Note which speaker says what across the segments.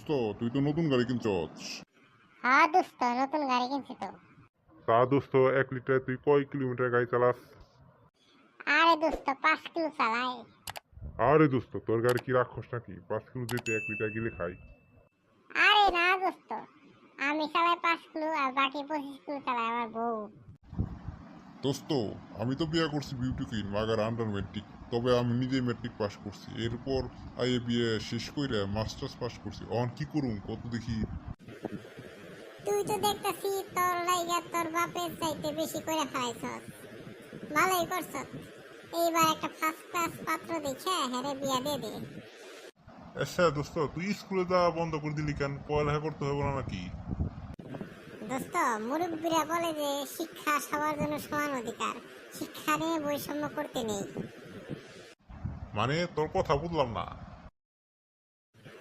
Speaker 1: দোস্ত তুই তো নতুন গাড়ি কিনছস।
Speaker 2: হ্যাঁ দোস্ত, নতুন গাড়ি কিনছি তো।
Speaker 1: তা দোস্ত 1 লিটার তুই কয় কিলোমিটার গাড়ি চালাস?
Speaker 2: আরে দোস্ত 5 কিলো চালাই।
Speaker 1: আরে দোস্ত তোর গাড়ি কি রাক্ষস নাকি 5 কিলো যেতে 1 লিটার গিলে খাই?
Speaker 2: আরে না দোস্ত, আমি চালাই 5 কিলো আর বাকি 25 কিলো চালাই আমার বউ।
Speaker 1: দোস্ত আমি তো বিয়ে করছি বিউটি কুইন মাগার আন্ডার ম্যাট্রিক, তবে আমি নিজেই ম্যাট্রিক পাস করছি, এরপর আইএ বিয়ে শেষ করে মাস্টার্স পাস করছি। অন কি করুম কত দেখি।
Speaker 2: তুই তো দেখতাছি তোর লাইগা তোর বাপের চাইতে বেশি করে ফেলাইছস। ভালোই করছস। এইবার একটা ফার্স্ট ক্লাস পাত্র দেখে হেরে বিয়া দিয়ে দে।
Speaker 1: আচ্ছা দোস্ত তুই স্কুলে যাওয়া বন্ধ করে দিলি কেন? পড়ালেখা করতে হবে না নাকি?
Speaker 2: দোস্ত, মুরব্বীরা বলে যে শিক্ষা সবার জন্য সমান অধিকার, শিক্ষা নিয়ে বৈষম্য করতে নেই।
Speaker 1: মানে তোর কথা বুঝলাম না।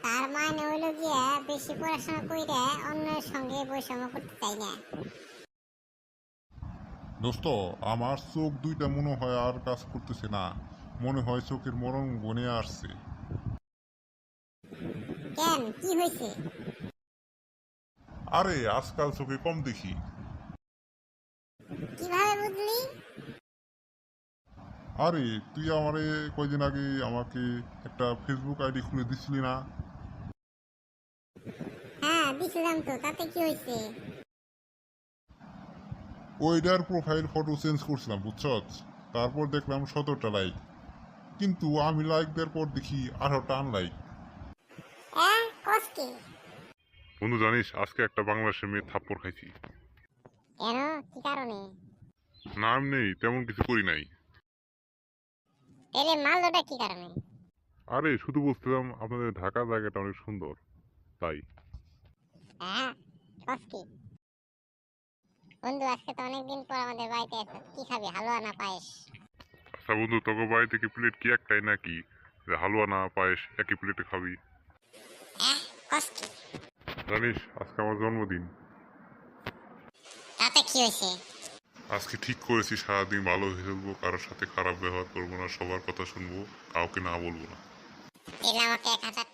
Speaker 2: তার মানে হইল গিয়া বেশি পড়াশোনা কইরা অন্যের সঙ্গে বৈষম্য করতে চাই না।
Speaker 1: দোস্ত আমার চোখ দুইটা মনে হয় আর কাজ করতেছে না, মনে হয় চোখের মরণ বনে আসছে।
Speaker 2: কেন, কি হয়েছে?
Speaker 1: আরে আজকাল চোখে কম দেখি।
Speaker 2: কিভাবে বুঝলি?
Speaker 1: আরে তুই আমারে কয়দিন আগে আমাকে একটা ফেসবুক আইডি খুলে দিছিলি না?
Speaker 2: হ্যাঁ দিছিলাম তো, তাতে কি হয়েছে?
Speaker 1: ওইটার প্রোফাইল ফটো চেঞ্জ করছিলাম বুঝছস, তারপর দেখলাম 17টা লাইক, কিন্তু আমি লাইক দেওয়ার পর দেখি 18টা আনলাইক।
Speaker 2: কসকে?
Speaker 1: বন্ধু জানিস আজকে একটা বাংলাদেশের মেয়ে থাপ্পড় খাইছি।
Speaker 2: কেন, কি কারণে?
Speaker 1: নাম নেই, তেমন কিছু করি নাই।
Speaker 2: এলে মারলোটা কি কারণে?
Speaker 1: আরে শুধু বলছিলাম আপনাদের ঢাকা জায়গাটা অনেক সুন্দর, তাই।
Speaker 2: হ্যাঁ, কসকে? বন্ধু আজকে তো অনেকদিন পর আমাদের বাড়িতে এসে, কি খাবি, হালুয়া না পায়েস?
Speaker 1: আচ্ছা বন্ধু তোকে বাড়ি থেকে প্লেট কি একটাই নাকি, যে হালুয়া না পায়েস একই প্লেটে খাবি?
Speaker 2: কসকে?
Speaker 1: জানিস আজকে আমার জন্মদিন।
Speaker 2: তাতে কি হয়েছে?
Speaker 1: আজকে ঠিক করেছি সারাদিন ভালো হয়ে চলবো, কারোর সাথে খারাপ ব্যবহার করবো না, সবার কথা শুনবো, কাউকে না বলবো না।
Speaker 2: এলে আমাকে 1000